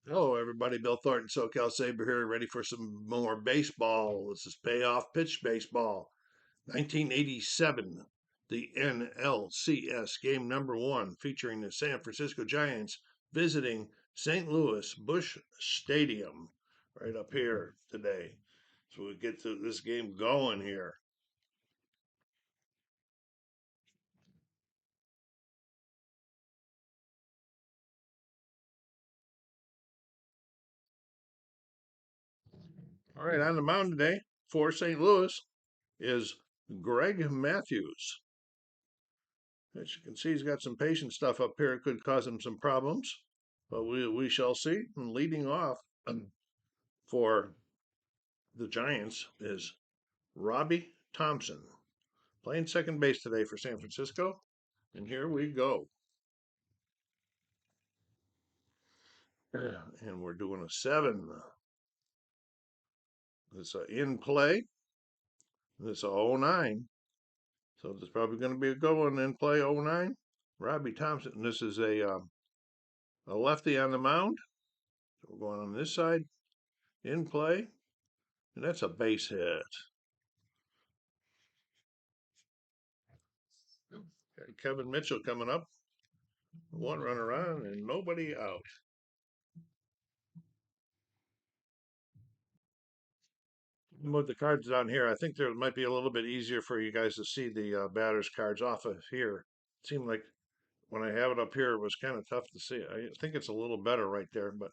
Hello, everybody. Bill Thornton, SoCal Saber here, ready for some more baseball. This is Payoff Pitch Baseball, 1987, the NLCS Game #1, featuring the San Francisco Giants visiting St. Louis Busch Stadium, right up here today. So we get to this game going here. All right, on the mound today for St. Louis is Gregg Mathews. As you can see, he's got some patient stuff up here. It could cause him some problems, but we shall see. And leading off for the Giants is Robbie Thompson, playing second base today for San Francisco. And here we go. And we're doing a 7. It's in play. It's a 0-9. So there's probably going to be a good one in play 0-9. Robbie Thompson. This is a lefty on the mound. So we're going on this side. In play. And that's a base hit. Kevin Mitchell coming up. One runner on and nobody out. With the cards on here, I think there might be a little bit easier for you guys to see the batter's cards off of here. It seemed like when I have it up here, it was kind of tough to see. I think it's a little better right there, but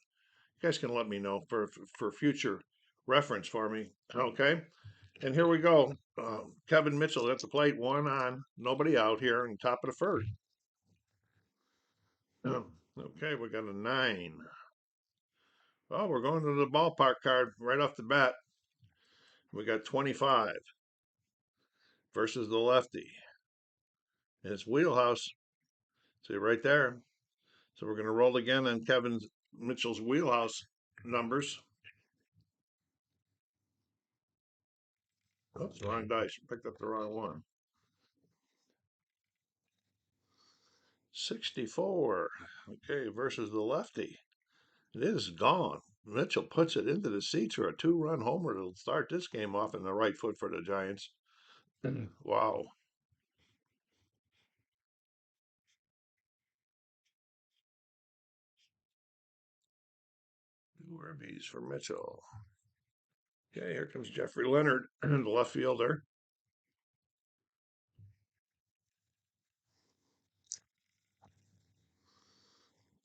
you guys can let me know for future reference for me. Okay. And here we go. Kevin Mitchell at the plate, one on, nobody out here, and top of the first. Okay, we got a 9. Oh, we're going to the ballpark card right off the bat. We got 25 versus the lefty. And it's wheelhouse. See right there. So we're going to roll again on Kevin Mitchell's wheelhouse numbers. Oops, wrong dice. Picked up the wrong one. 64. Okay, versus the lefty. It is gone. Mitchell puts it into the seats for a 2-run homer to start this game off in the right foot for the Giants. Wow. 2 RBs for Mitchell. Okay, here comes Jeffrey Leonard, the left fielder.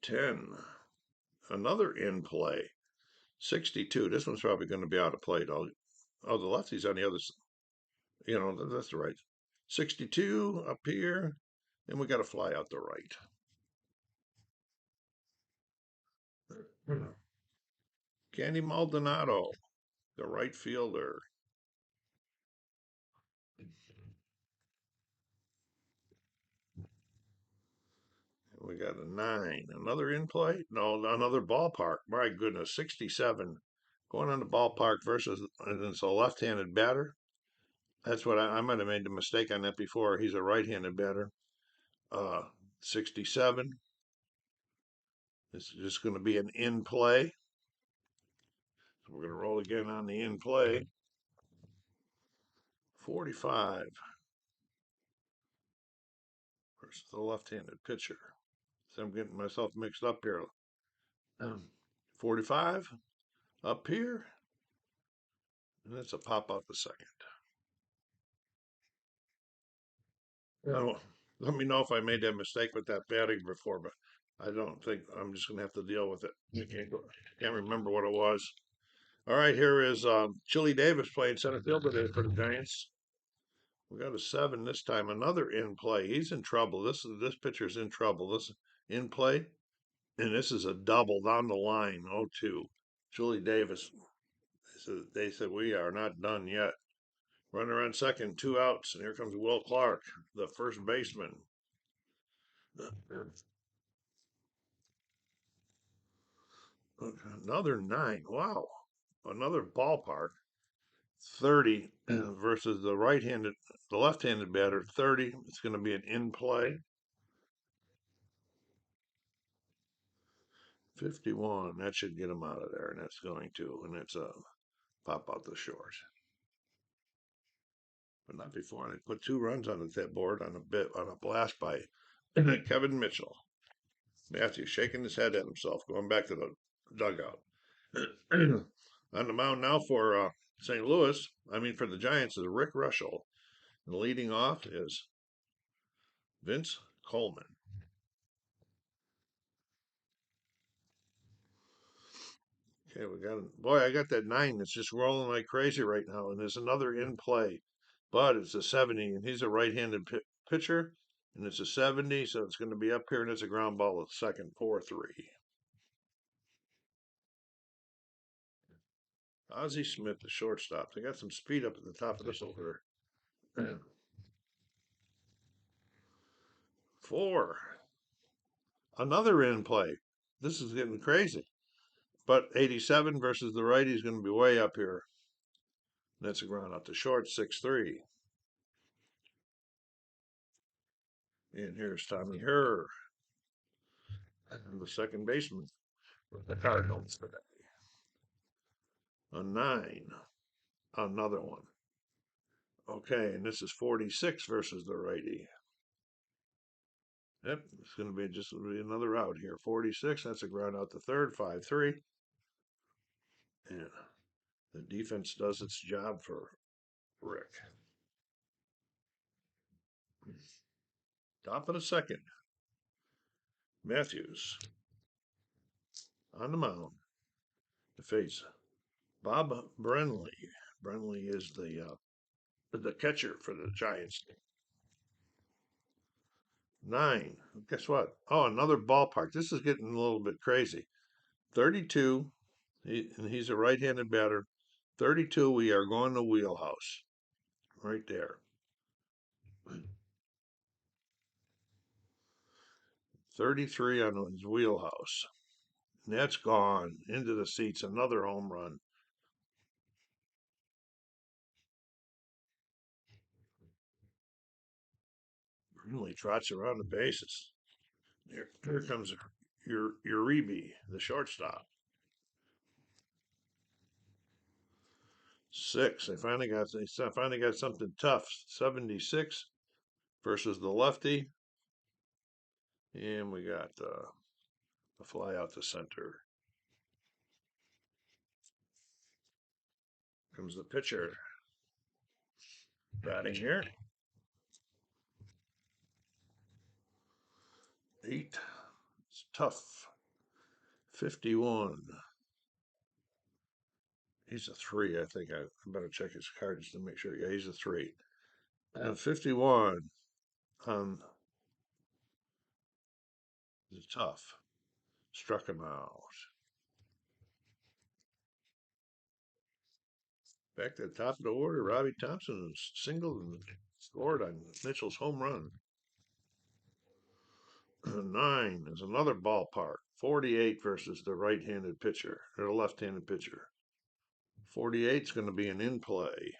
10. Another in play. 62. This one's probably going to be out of play. Oh, the lefty's on the other side. You know, that's the right. 62 up here. And we got to fly out the right. Candy Maldonado, the right fielder. We got a 9. Another in play? No, another ballpark. My goodness, 67. Going on the ballpark versus, and it's a left-handed batter. That's what I might have made the mistake on that before. He's a right-handed batter. 67. This is just going to be an in play. So we're going to roll again on the in play. 45 versus the left-handed pitcher. So I'm getting myself mixed up here. 45 up here. And that's a pop up a second. Now, let me know if I made that mistake with that batting before, but I don't think I'm just going to have to deal with it. I can't remember what it was. All right, here is Chili Davis playing center field today for the Giants. We got a 7 this time. Another in play. He's in trouble. This pitcher's in trouble. This in play, and this is a double down the line. 0-2. Julie Davis. They said we are not done yet. Runner on second, 2 outs, and here comes Will Clark, the first baseman. Another 9. Wow. Another ballpark. 30 versus the left-handed batter. 30. It's going to be an in play. 51. That should get him out of there, and that's going to. And it's a pop out the short. But not before. They put 2 runs on that board on a blast by Kevin Mitchell. Mathews shaking his head at himself, going back to the dugout. On the mound now for St. Louis, for the Giants, is Rick Reuschel. And leading off is Vince Coleman. Okay, I got that 9 that's just rolling like crazy right now, and there's another in play, but it's a 70, and he's a right-handed pitcher, and it's a 70, so it's going to be up here, and it's a ground ball at second, 4-3. Ozzie Smith, the shortstop. They got some speed up at the top of this over. 4. Another in play. This is getting crazy. But 87 versus the righty is going to be way up here. That's a ground out to short, 6-3. And here's Tommy Herr, the second baseman for the Cardinals today. A 9. Another one. Okay, and this is 46 versus the righty. Yep, it's going to be just another out here. 46, that's a ground out to third, 5-3. And the defense does its job for Rick. Top of the second. Mathews on the mound to face Bob Brenly. Brenly is the catcher for the Giants. 9. Guess what? Oh, another ballpark. This is getting a little bit crazy. 32. And he's a right-handed batter. 32. We are going to wheelhouse. Right there. 33 on his wheelhouse. And that's gone into the seats. Another home run. Brinley trots around the bases. Here comes Uribe, the shortstop. 6. They finally got something tough. 76 versus the lefty. And we got a fly out to center. Comes the pitcher batting here. 8. It's tough. 51. He's a 3, I think. I better check his cards to make sure. Yeah, he's a 3. 51 on the tough. Struck him out. Back to the top of the order, Robbie Thompson singled and scored on Mitchell's home run. 9 is another ballpark. 48 versus the right-handed pitcher, or the left-handed pitcher. 48 is going to be an in play.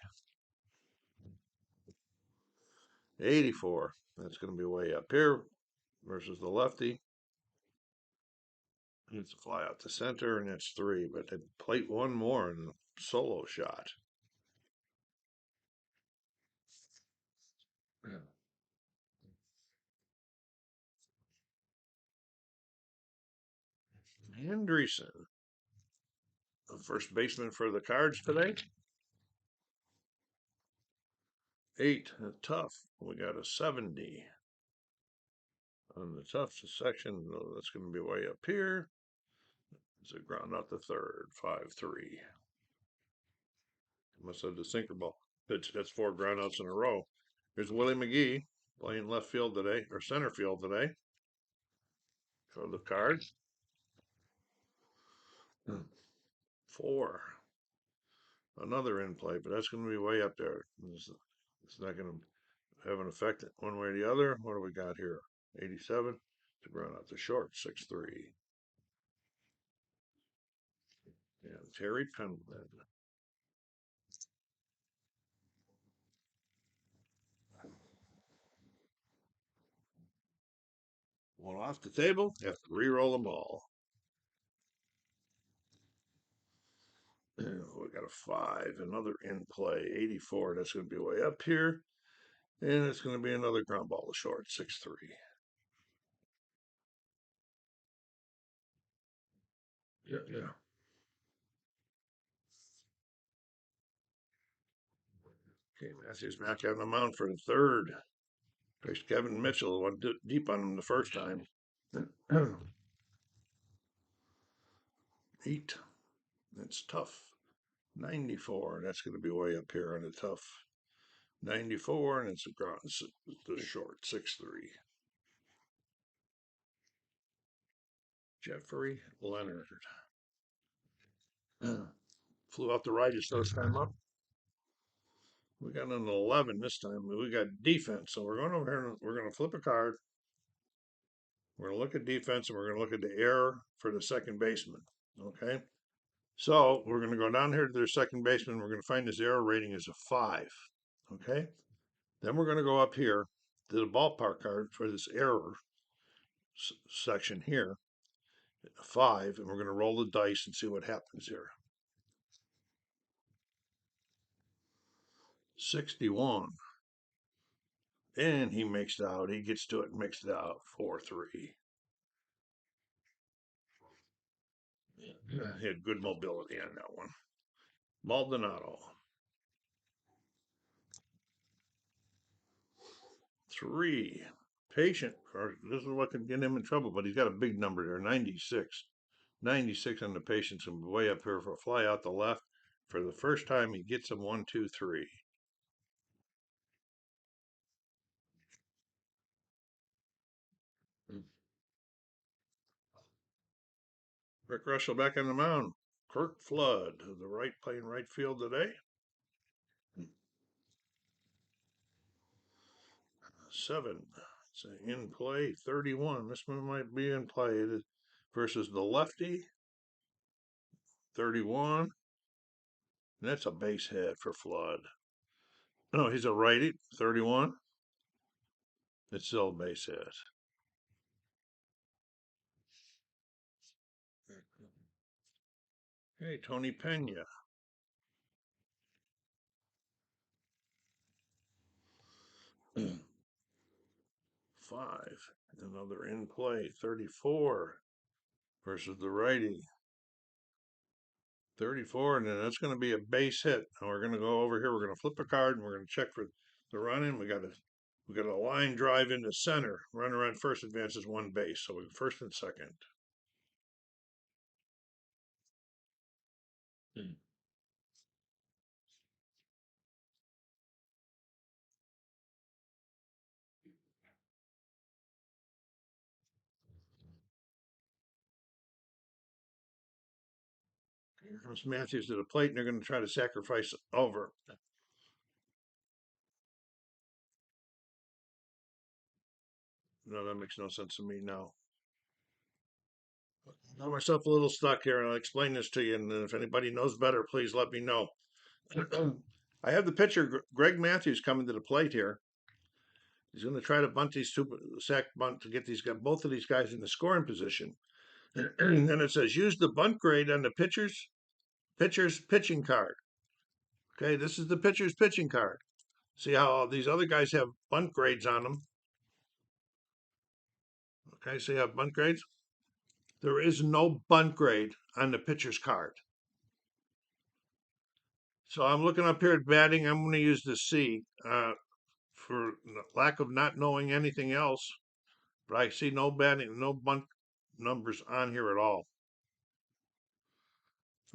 84, that's going to be way up here versus the lefty. It's a fly out to center, and that's 3, but they plate one more in the solo shot. Andreessen, the first baseman for the Cards today. 8, tough. We got a 70 on the tough section. That's going to be way up here. It's a ground out the third, 5-3. Must have the sinker ball. That's 4 groundouts in a row. Here's Willie McGee playing left field today, or center field today for the Cards. 4. Another in play, but that's going to be way up there. It's not going to have an effect one way or the other. What do we got here? 87 to ground out the short, 6-3. Yeah, Terry Pendleton. One off the table, you have to re-roll them all. we got a 5, another in play, 84. That's going to be way up here. And it's going to be another ground ball to short, 6-3. Yeah, yeah. Okay, Mathews back on the mound for the third. There's Kevin Mitchell, went deep on him the first time. 8. That's tough. 94. That's going to be way up here on the tough. 94, and it's the short, 6-3. Jeffrey Leonard. Flew out the right his first time up. We got an 11 this time. We got defense. So we're going over here and we're going to flip a card. We're going to look at defense and we're going to look at the error for the second baseman. Okay. So we're going to go down here to their second baseman. We're going to find his error rating is a 5. Okay. Then we're going to go up here to the ballpark card for this error section here, 5, and we're going to roll the dice and see what happens here. 61. And he makes it out. He gets to it and makes it out. 4-3. He had good mobility on that one. Maldonado. 3. Patient. This is what could get him in trouble, but he's got a big number there, 96. 96 on the patience and way up here for a fly out the left. For the first time, he gets him 1, 2, 3. Rick Reuschel back on the mound. Kirk Flood, the right playing right field today. 7. It's in play. 31. This one might be in play versus the lefty. 31. And that's a base hit for Flood. No, he's a righty. 31. It's still a base hit. Hey, Tony Pena. 5. Another in play. 34 versus the righty. 34, and then that's going to be a base hit. And we're going to go over here. We're going to flip a card, and we're going to check for the run in. We got a line drive into center. Runner on first advances 1 base. So we first and second. Here comes Mathews to the plate, and they're going to try to sacrifice over. No, that makes no sense to me now. I got myself a little stuck here, and I'll explain this to you. And if anybody knows better, please let me know. I have the pitcher, Gregg Mathews, coming to the plate here. He's going to try to bunt these sack bunt to get both of these guys in the scoring position. And then it says use the bunt grade on the pitcher's pitching card. Okay, this is the pitcher's pitching card. See how all these other guys have bunt grades on them. Okay, see how bunt grades? There is no bunt grade on the pitcher's card. So I'm looking up here at batting. I'm going to use the C for lack of not knowing anything else. But I see no batting, no bunt numbers on here at all.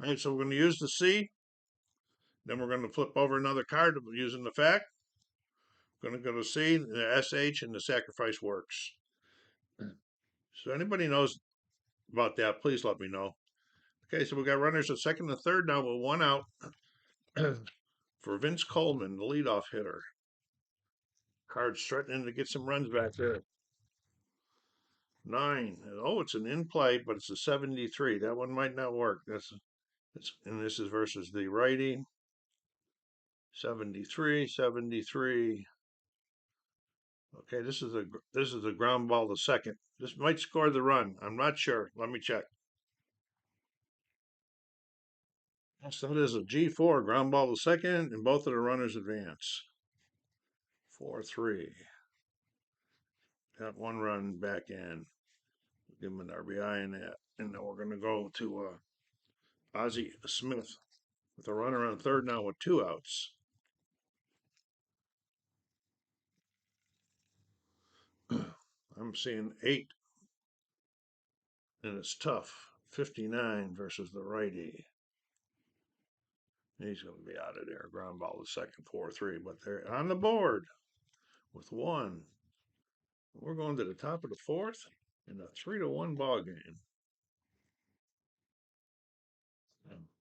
All right, so we're going to use the C. Then we're going to flip over another card using the fact. We're going to go to C, the SH, and the sacrifice works. So anybody knows about that, please let me know. Okay, so we got runners at second and third now with 1 out for Vince Coleman, the leadoff hitter. Card's threatening to get some runs back there. 9. Oh, it's an in play, but it's a 73. That one might not work. And this is versus the righty. 73, 73. Okay, this is a ground ball to second. This might score the run. I'm not sure. Let me check. So it is a G4 ground ball to second, and both of the runners advance. 4-3. Got one run back in. Give him an RBI in that. And then we're going to go to Ozzie Smith with a runner on third now with 2 outs. I'm seeing 8, and it's tough. 59 versus the righty. He's going to be out of there. Ground ball to second, 4-3. But they're on the board with 1. We're going to the top of the 4th in a 3-1 ball game.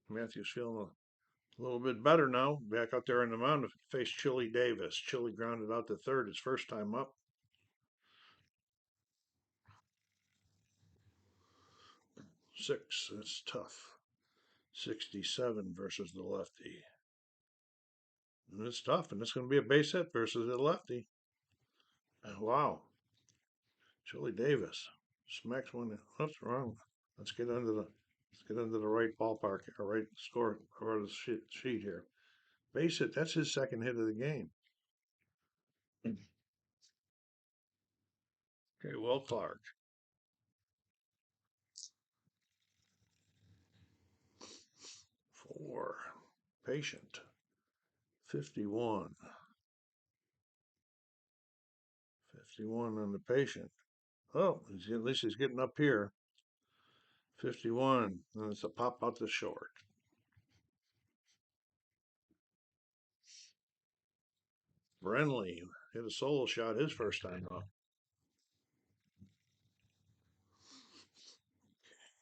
Mathews feeling a little bit better now. Back out there in the mound to face Chili Davis. Chili grounded out to third his first time up. 6. That's tough. 67 versus the lefty. And it's tough, and it's going to be a base hit versus the lefty. Wow. Chili Davis smacks one. What's wrong? Let's get into the right ballpark, or right score, or the sheet here. Base hit. That's his second hit of the game. Okay, Will Clark. 4. Patient. 51. 51 on the patient. Oh, at least he's getting up here. 51. And it's a pop out to short. Brenly hit a solo shot his first time up.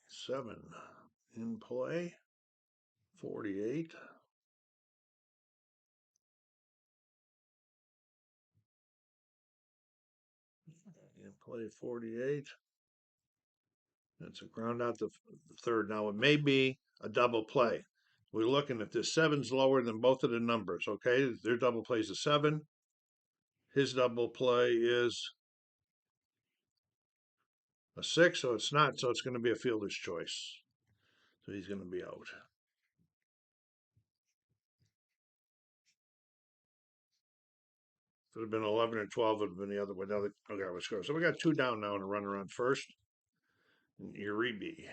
7 in play. 48. In play 48. That's a ground out the third. Now it may be a double play. We're looking at this 7's lower than both of the numbers. Okay, their double play is a 7. His double play is a 6, so it's not. So it's going to be a fielder's choice. So he's going to be out. If it would have been 11 or 12, it would have been the other way. Now, okay, let's go. So we got 2 down now and a runner on first. Uribe.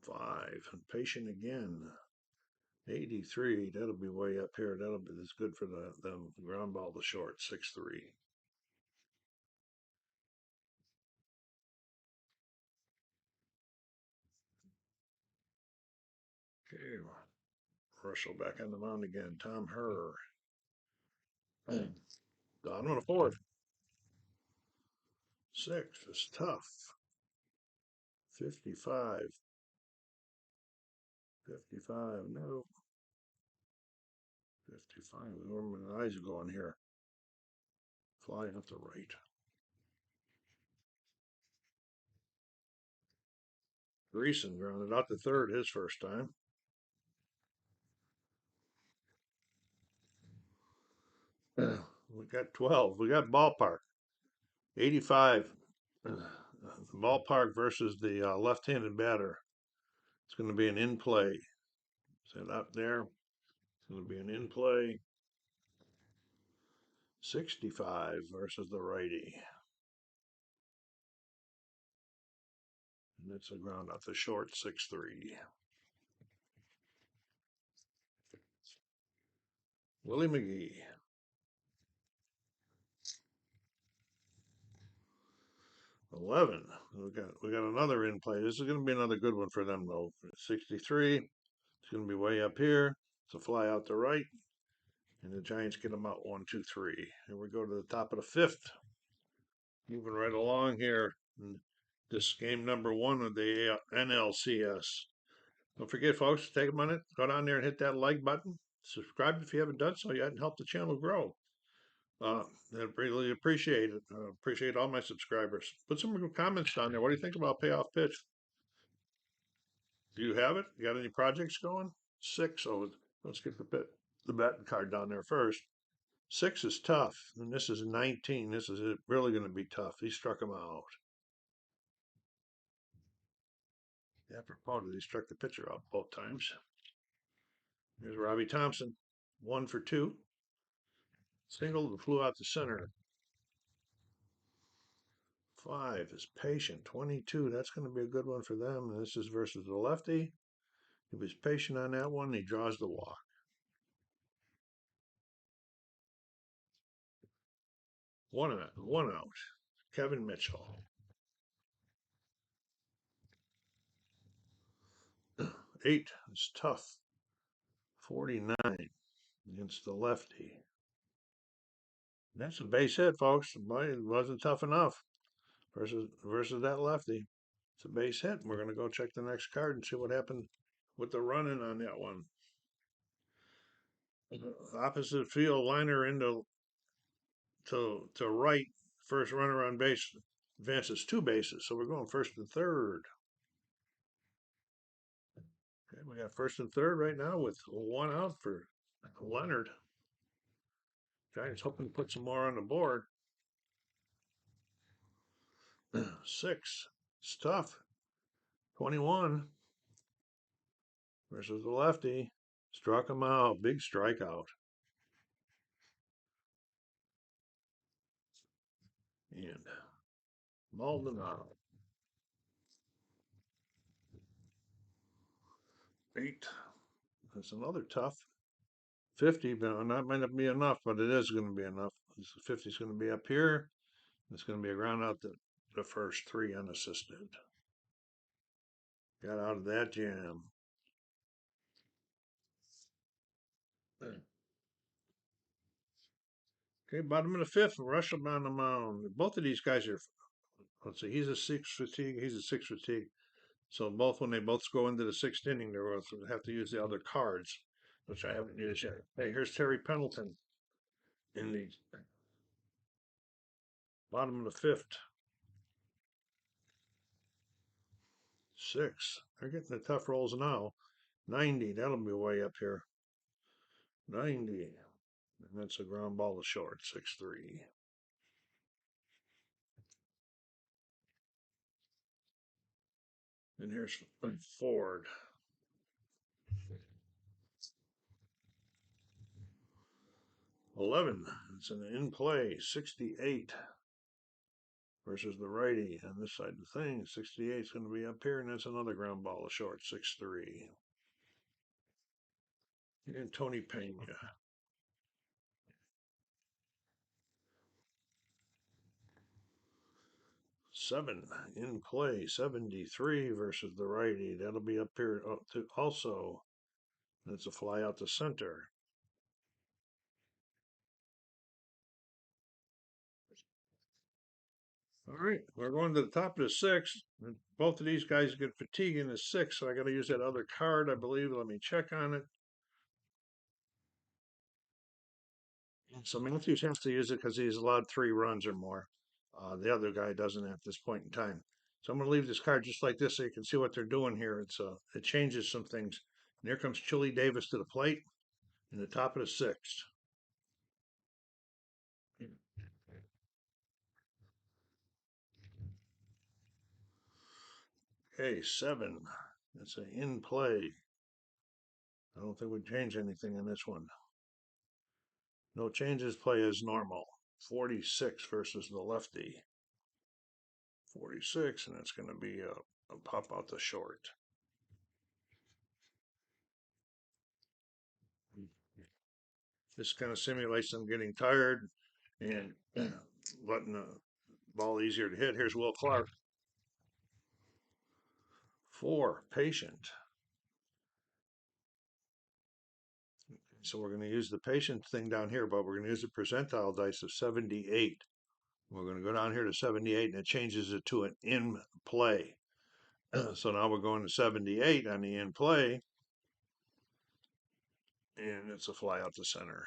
5. And patient again. 83. That'll be way up here. That's good for the ground ball to short. 6-3. Okay. Reuschel back on the mound again. Tom Herr. Down on the 4th. 6 is tough. 55. 55. No. 55. Where my eyes are going here. Fly out the right. Greason grounded out to third his first time. We got 12. We got ballpark. 85. Ballpark versus the left-handed batter. It's going to be an in play. Set up there. It's going to be an in play. 65 versus the righty. And it's a ground out the short. 6-3. Willie McGee. 11. We got another in play. This is going to be another good one for them though. 63. It's going to be way up here. It's a fly out the right. And the Giants get them out 1-2-3. Here we go to the top of the 5th. Moving right along here. This game number 1 of the NLCS. Don't forget, folks, take a minute, go down there and hit that like button. Subscribe if you haven't done so yet and help the channel grow. I really appreciate it. Appreciate all my subscribers. Put some comments down there. What do you think about Payoff Pitch? Do you have it? You got any projects going? 6. So let's get the betting card down there first. 6 is tough, and this is 19. This is really going to be tough. He struck him out. Apropos, he struck the pitcher out both times. Here's Robbie Thompson, 1 for 2. Single that flew out to center. 5 is patient. 22. That's going to be a good one for them. And this is versus the lefty. He was patient on that one. He draws the walk. 1 out. 1 out. Kevin Mitchell. 8 is tough. 49 against the lefty. That's a base hit, folks. Boy, it wasn't tough enough versus that lefty. It's a base hit. We're going to go check the next card and see what happened with the running on that one. Opposite field liner into to right. First runner on base advances 2 bases. So we're going first and third. Okay, we got first and third right now with 1 out for Leonard. Giants hoping to put some more on the board. 6. It's tough. 21 versus the lefty. Struck him out. Big strikeout. And Maldonado. 8. That's another tough. 50, but that might not be enough, but it is going to be enough. 50 is going to be up here. It's going to be a ground out the first 3 unassisted. Got out of that jam. Okay, bottom of the 5th, Reuschel on the mound. Both of these guys are, let's see, he's a 6 fatigue, he's a 6 fatigue. So when they both go into the 6th inning, they're going to have to use the other cards, which I haven't used yet. Hey, here's Terry Pendleton in the bottom of the 5th. 6. They're getting the tough rolls now. 90, that'll be way up here. 90. And that's a ground ball to short, 6-3. And here's Ford. 11. It's an in play, 68 versus the righty on this side of the thing. 68 is going to be up here, and that's another ground ball to short, 6-3. And Tony Pena. 7 in play, 73 versus the righty. That'll be up here also. That's a fly out to center. All right, we're going to the top of the 6th. Both of these guys get fatigue in the 6th, so I got to use that other card, I believe. Let me check on it. So Mathews has to use it because he's allowed 3 runs or more. The other guy doesn't at this point in time. So I'm going to leave this card just like this so you can see what they're doing here. It changes some things. And here comes Chili Davis to the plate in the top of the 6th. Okay, 7. That's an in play. I don't think we change anything in this one. No changes, play as normal. 46 versus the lefty. 46, and it's going to be a pop out the short. This kind of simulates them getting tired and letting the ball easier to hit. Here's Will Clark. 4, patient. So we're going to use the patient thing down here, but we're going to use the percentile dice of 78. We're going to go down here to 78, and it changes it to an in play. So now we're going to 78 on the in play, and it's a fly out to center.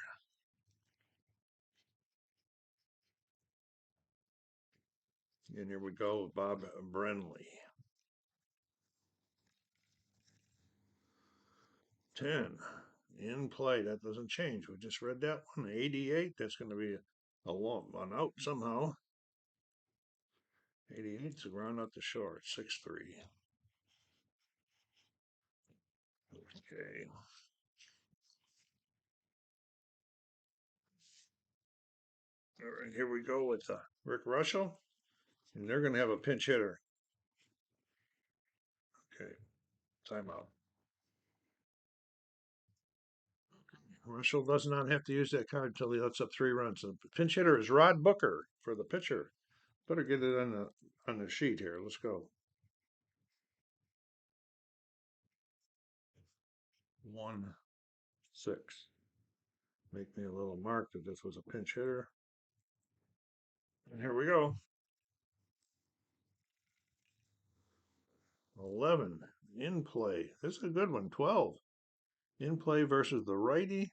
And here we go, Bob Brenly. 10 in play. That doesn't change. We just read that one. 88. That's going to be an out somehow. 88 is a ground out to short. 6-3. Okay. All right, here we go with Rick Reuschel, and they're going to have a pinch hitter. Okay, timeout. Reuschel does not have to use that card until he lets up 3 runs. The pinch hitter is Rod Booker for the pitcher. Better get it on the sheet here. Let's go. 1-6. Make me a little mark that this was a pinch hitter. And here we go. 11 in play. This is a good one. 12 in play versus the righty.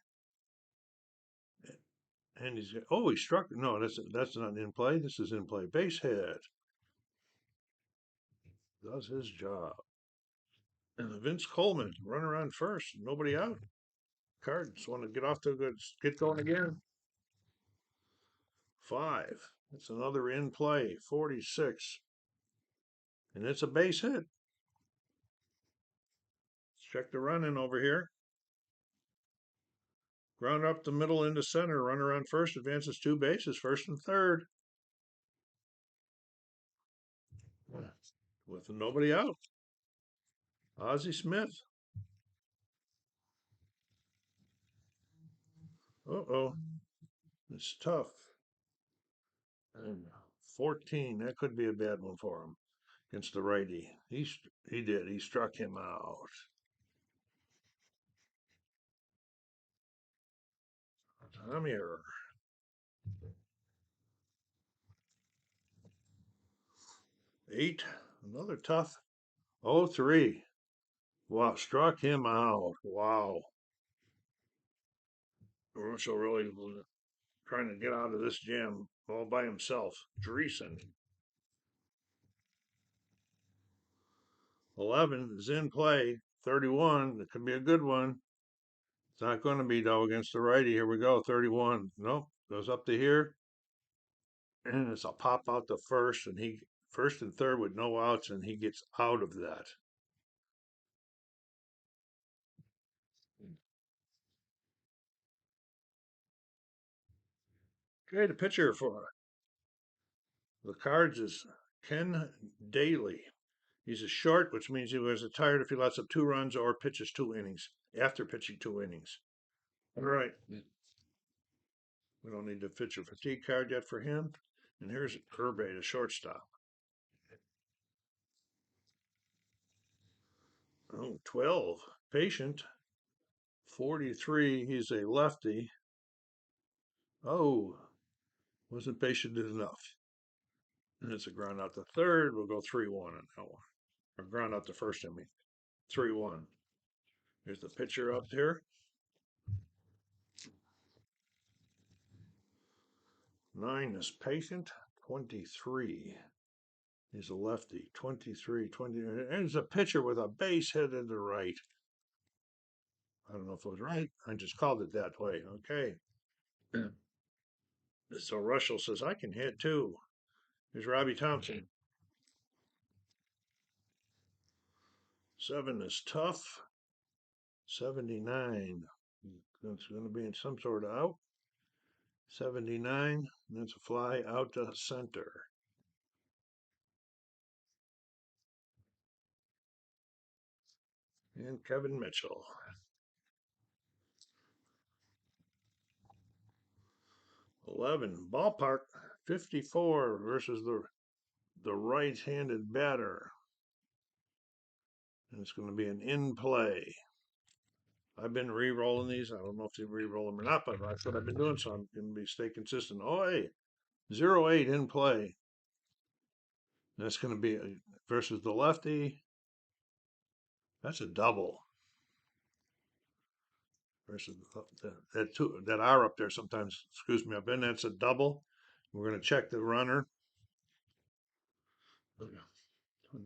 And he struck. No, that's not in play. This is in play. Base hit. Does his job. And Vince Coleman runner on first. Nobody out. Cards want to get going again. 5. It's another in play. 46. And it's a base hit. Let's check the running over here. Ground up the middle into center. Runner on first. Advances 2 bases. First and third. With nobody out. Ozzie Smith. Uh-oh. It's tough. And 14. That could be a bad one for him against the righty. He did. He struck him out. Tom here. 8. Another tough. 0-3. Wow, struck him out. Wow. Reuschel really trying to get out of this jam all by himself. Dreesen. 11 is in play. 31. It could be a good one. It's not going to be, though, against the righty. Here we go. 31. Nope. Goes up to here. And it's a pop out to first. And first and third with no outs. And he gets out of that. Okay, the pitcher for the Cards is Ken Daly. He's a short, which means he was retired if he lets up 2 runs or pitches 2 innings after pitching 2 innings. All right. We don't need the pitcher fatigue card yet for him. And here's Herbe, the shortstop. Oh, 12. Patient. 43. He's a lefty. Oh, wasn't patient enough. And it's a ground out to third. We'll go 3-1 on that one. Or ground out to first, I mean. 3-1. Here's the pitcher up here. 9 is patient. 23. He's a lefty. 23, 20. And he's a pitcher with a base hit in the right. I don't know if it was right. I just called it that way. Okay. So Reuschel says, I can hit too. Here's Robbie Thompson. 7 is tough. 79. That's going to be in some sort of out. 79. That's a fly out to center. And Kevin Mitchell. 11. Ballpark. 54 versus the right-handed batter. And it's going to be an in play. I've been re-rolling these. I don't know if they re-roll them or not, but that's what I've been doing, so I'm going to stay consistent. Oh, hey, 0-8 in play. That's going to be versus the lefty. That's a double. Versus that R up there sometimes screws me up. And that's a double. We're going to check the runner.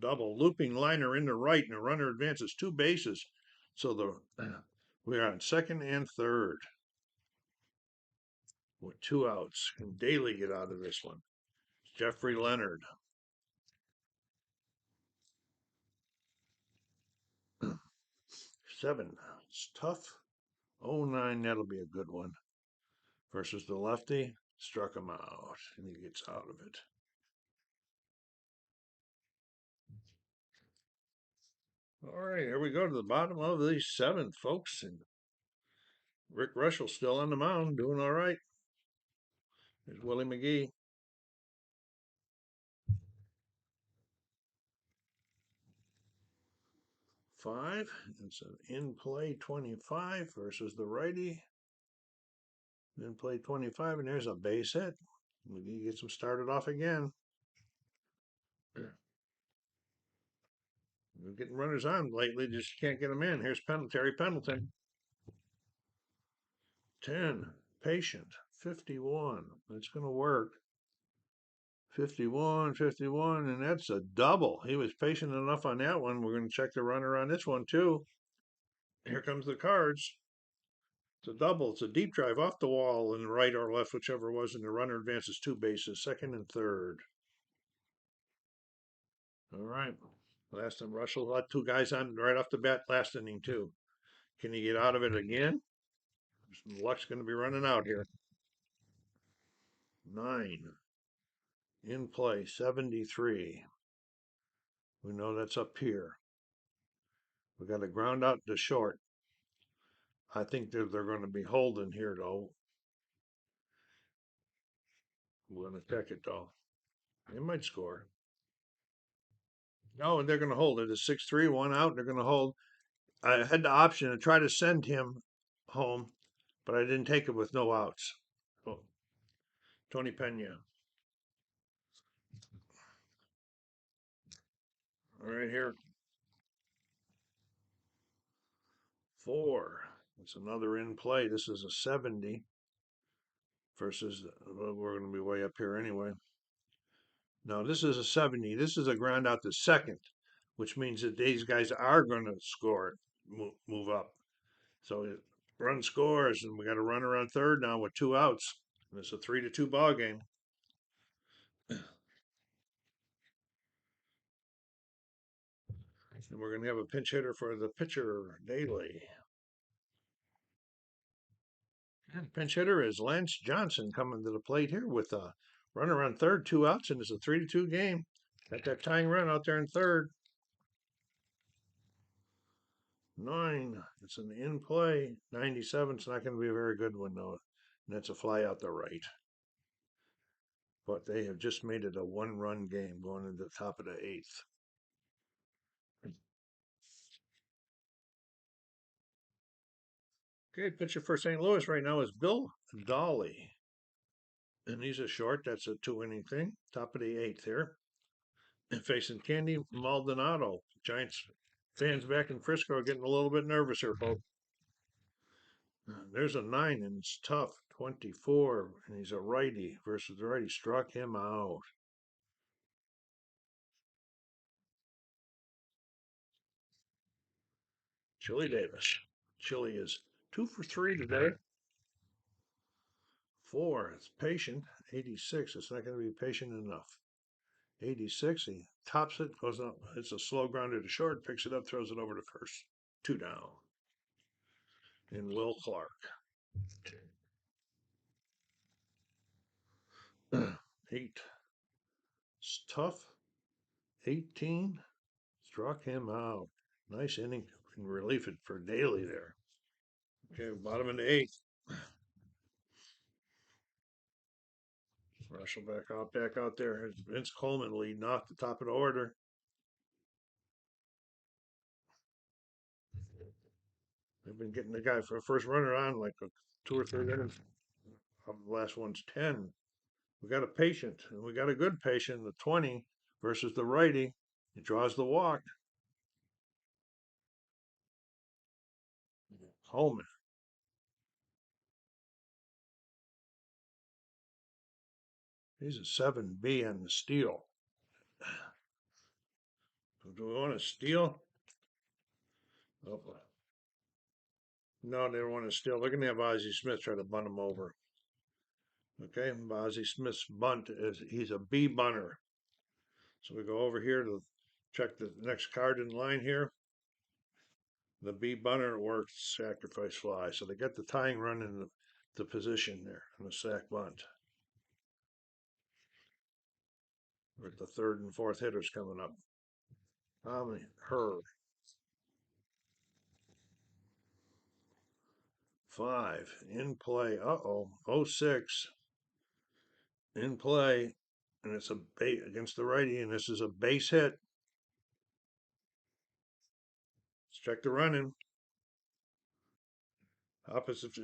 Double looping liner in the right, and the runner advances 2 bases. So we're on second and third with 2 outs. Can Daly get out of this one? Jeffrey Leonard. 7. It's tough. 0-9, that'll be a good one. Versus the lefty, struck him out, and he gets out of it. All right, here we go to the bottom of the seventh, folks. And Rick Reuschel still on the mound, doing all right. There's Willie McGee. Five. It's an in play 25 versus the righty. In play 25, and there's a base hit. McGee gets him started off again. We're getting runners on lately, just can't get them in. Here's Terry Pendleton. 10. Patient. 51. That's going to work. 51, 51, and that's a double. He was patient enough on that one. We're going to check the runner on this one, too. Here comes the Cards. It's a double. It's a deep drive off the wall in the right or left, whichever it was, and the runner advances 2 bases, second and third. All right. Last time Reuschel had 2 guys on right off the bat last inning, too. Can he get out of it again? Luck's going to be running out here. 9. In play, 73. We know that's up here. We got a ground out to short. I think they're going to be holding here, though. We're going to check it, though. They might score. No, they're going to hold it. It's 6-3, 1 out. They're going to hold. I had the option to try to send him home, but I didn't take it with no outs. Oh, Tony Pena. All right, here. 4. It's another in play. This is a 70 versus, well, we're going to be way up here anyway. No, this is a 70. This is a ground out to second, which means that these guys are going to score, move up. So it run scores, and we got a runner on third now with 2 outs. And it's a 3-2 ball game. And we're going to have a pinch hitter for the pitcher, Daly. And pinch hitter is Lance Johnson coming to the plate here with a runner on third, 2 outs, and it's a 3-2 game. Got that tying run out there in third. 9. It's an in play. 97. It's not going to be a very good one, though. And that's a fly out the right. But they have just made it a 1-run game going into the top of the 8th. Okay, pitcher for St. Louis right now is Bill Dolly. And he's a short. That's a 2-inning thing. Top of the 8th here. And facing Candy Maldonado. Giants fans back in Frisco are getting a little bit nervous here, folks. There's a 9, and it's tough. 24, and he's a righty versus the righty. Struck him out. Chili Davis. Chili is 2 for 3 today. 4, it's patient. 86, it's not going to be patient enough. 86, he tops it, goes up. It's a slow grounder to short, picks it up, throws it over to first. 2 down. And Will Clark. 8. It's tough. 18. Struck him out. Nice inning in relief for Daly there. Okay, bottom of the 8th. Reuschel back out there. It's Vince Coleman leading off the top of the order. They've been getting the guy for a first runner on like 2 or 3 innings. The last one's 10. We got a patient, and we got a good patient, the 20 versus the righty. He draws the walk. Coleman. He's a 7B on the steal. Do we want to steal? Oh, no, they don't want to steal. They're going to have Ozzie Smith try to bunt him over. Okay, Ozzie Smith's bunt is he's a B bunter. So we go over here to check the next card in line here. The B bunter worked sacrifice fly. So they got the tying run in the position there on the sack bunt. With the third and fourth hitters coming up. Tommy, her. 5 in play. Uh-oh. 0-6 in play. And it's a bait against the righty, and this is a base hit. Let's check the running. Opposite,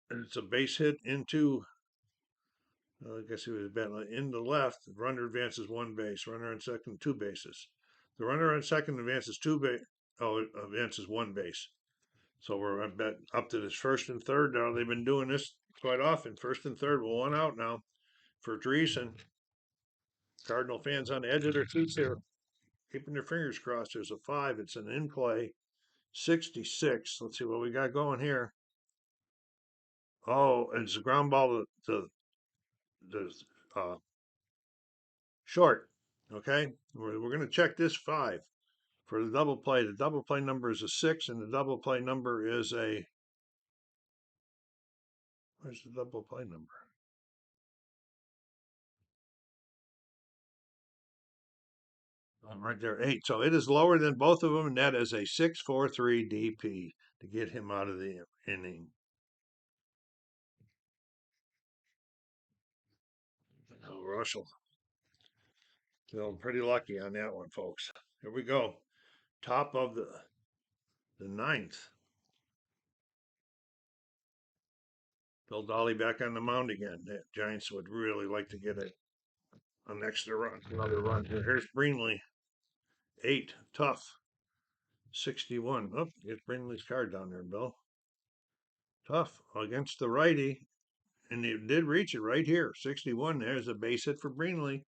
it's a base hit into, I guess he was battling in the left. The runner advances 1 base. Runner on second, 2 bases. The runner on second advances 1 base. So we're up to this first and third now. They've been doing this quite often. First and third, well, 1 out now for Dreesen. Cardinal fans on the edge of their seats here, keeping their fingers crossed. There's a 5. It's an in play. 66. Let's see what we got going here. Oh, it's a ground ball to short. Okay, we're going to check this 5 for the double play. The double play number is a 6, and the double play number is a. Where's the double play number? Right there, 8. So it is lower than both of them, and that is a 6-4-3 DP to get him out of the inning. Oh, Reuschel. Feeling pretty lucky on that one, folks. Here we go. Top of the ninth. Bill Dolly back on the mound again. The Giants would really like to get an extra run, another run here. Here's Greenlee. 8, tough. 61. Oh, get Greenlee's card down there, Bill. Tough against the righty. And he did reach it right here. 61. There's a base hit for Greenlee.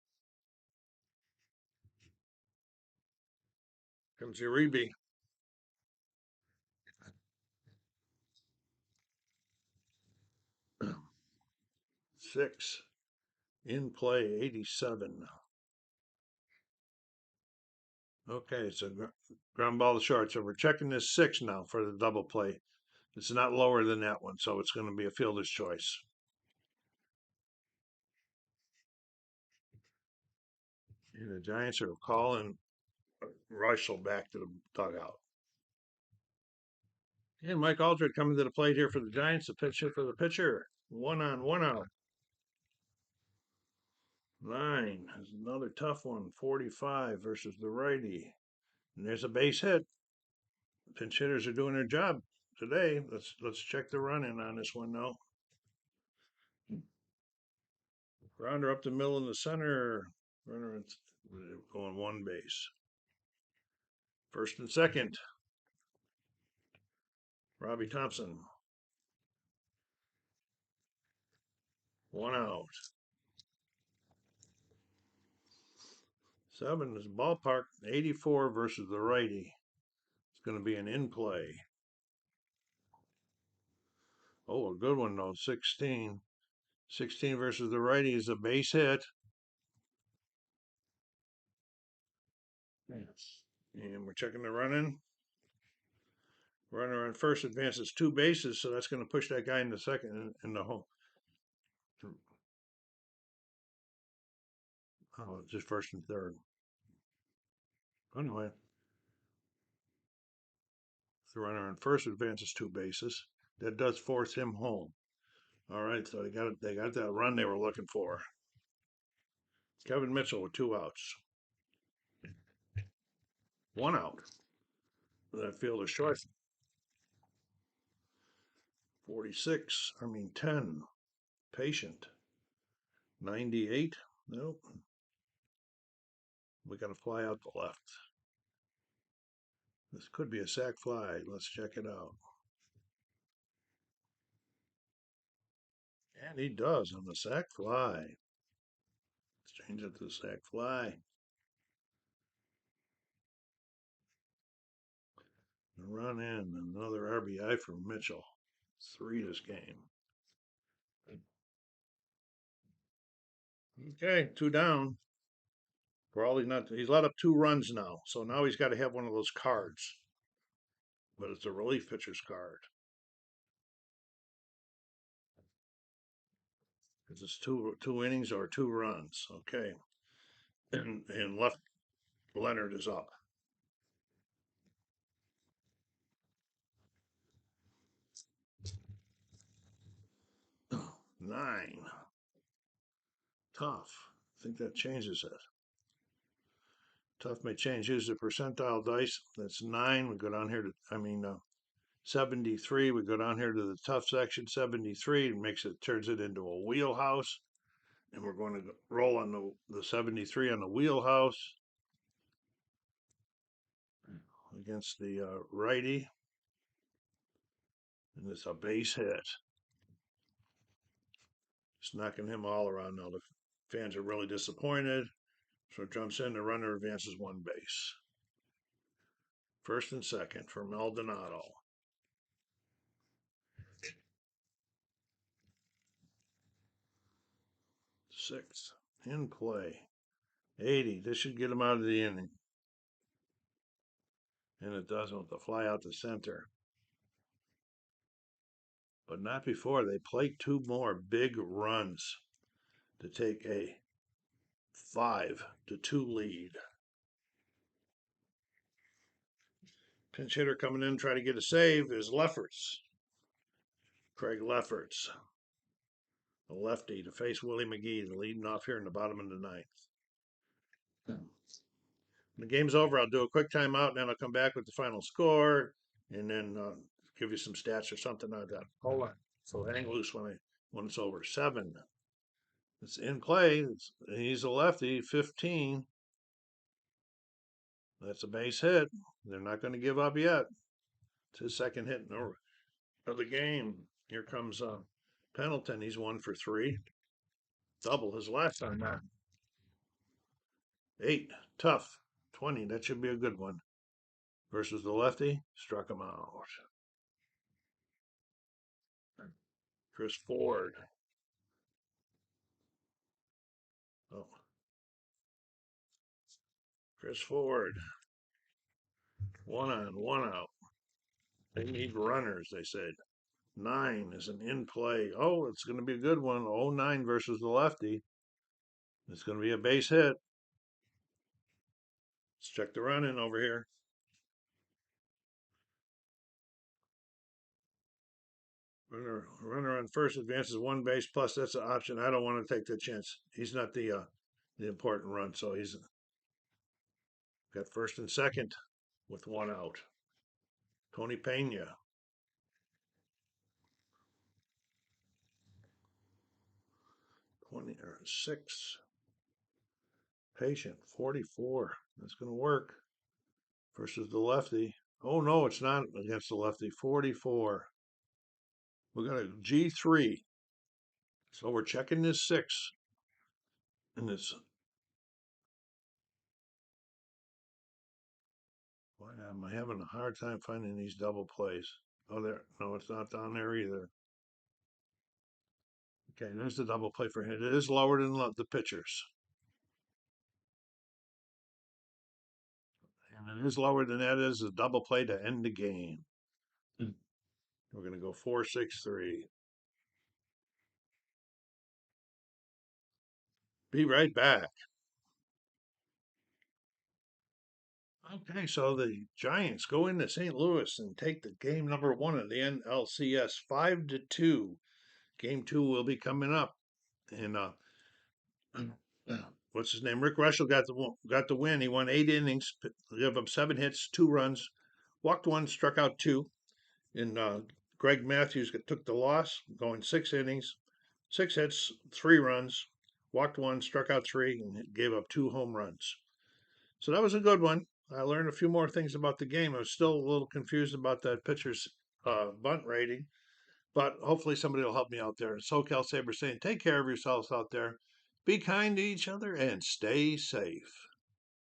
Comes Uribe. Six. In play, 87. Okay, so ground ball to short. So we're checking this 6 now for the double play. It's not lower than that one, so it's going to be a fielder's choice. And the Giants are calling Reuschel back to the dugout. And Mike Aldred coming to the plate here for the Giants. The pitch hit for the pitcher. 1 on, 1 out. 9 is another tough one. 45 versus the righty. And there's a base hit. Pinch hitters are doing their job today. Let's check the run in on this one now. Grounder up the middle in the center. Runner going 1 base. First and second. Robbie Thompson. 1 out. 7 is ballpark. 84 versus the righty. It's going to be an in play. Oh, a good one though. 16. 16 versus the righty is a base hit. Yes. And we're checking the run in. Runner on first advances 2 bases, so that's going to push that guy into second in the home. Oh, just first and third. Anyway, the runner on first advances 2 bases. That does force him home. All right, so they got that run they were looking for. Kevin Mitchell with 2 outs. 1 out. That fielder's choice. 10. Patient. 98. Nope. We got a fly out the left. This could be a sac fly. Let's check it out. And he does on the sac fly. Let's change it to the sac fly. Run in. Another RBI for Mitchell. 3 this game. Okay, 2 down. He's let up 2 runs now. So now he's got to have one of those cards. but it's a relief pitcher's card. Because it's two innings or 2 runs. Okay. And left Leonard is up. Nine. Tough. I think that changes it. Tough may change. Use the percentile dice. That's 9. We go down here to, 73. We go down here to the tough section. 73 turns it into a wheelhouse. And we're going to roll on the 73 on the wheelhouse against the righty. And it's a base hit. Just knocking him all around now. The fans are really disappointed. So jumps in, the runner advances 1 base. First and second for Maldonado. 6 in play. 80. This should get him out of the inning. And it doesn't with the fly out to center. But not before. They play 2 more big runs to take a 5-2 lead. Pinch hitter coming in, try to get a save is Lefferts. Craig Lefferts, a lefty, to face Willie McGee, leading off here in the bottom of the 9th. When the game's over, I'll do a quick timeout, and then I'll come back with the final score, and then give you some stats or something like that. Hold on. So hang loose when it's over. 7. It's in play. He's a lefty. 15. That's a base hit. They're not going to give up yet. It's his second hit of the game. Here comes Pendleton. He's 1 for 3. Double his last time out. 8. Tough. 20. That should be a good one. Versus the lefty. Struck him out. Chris Ford. Oh. Chris Ford. 1 on, 1 out. They need runners, they said. 9 is an in play. Oh, it's going to be a good one. 0-9 versus the lefty. It's going to be a base hit. Let's check the run in over here. Runner on first advances 1 base plus. That's an option. I don't want to take the chance. He's not the important run, so he's got first and second with 1 out. Tony Pena. 26. Patient. 44. That's going to work. Versus the lefty. Oh, no, it's not against the lefty. 44. We're going to G3. So we're checking this 6. And it's. Why am I having a hard time finding these double plays? Oh, there. No, it's not down there either. Okay, there's the double play for him. It is lower than the pitchers. And it is lower than that is a double play to end the game. We're going to go 4-6-3. Be right back. Okay, so the Giants go into St. Louis and take the game number 1 of the NLCS 5-2. Game 2 will be coming up. And what's his name? Rick Reuschel got the win. He won 8 innings, gave up 7 hits, 2 runs, walked 1, struck out 2. And Gregg Mathews took the loss, going 6 innings, 6 hits, 3 runs, walked 1, struck out 3, and gave up 2 home runs. So that was a good one. I learned a few more things about the game. I was still a little confused about that pitcher's bunt rating, but hopefully somebody will help me out there. SoCal Saber saying, take care of yourselves out there. Be kind to each other and stay safe.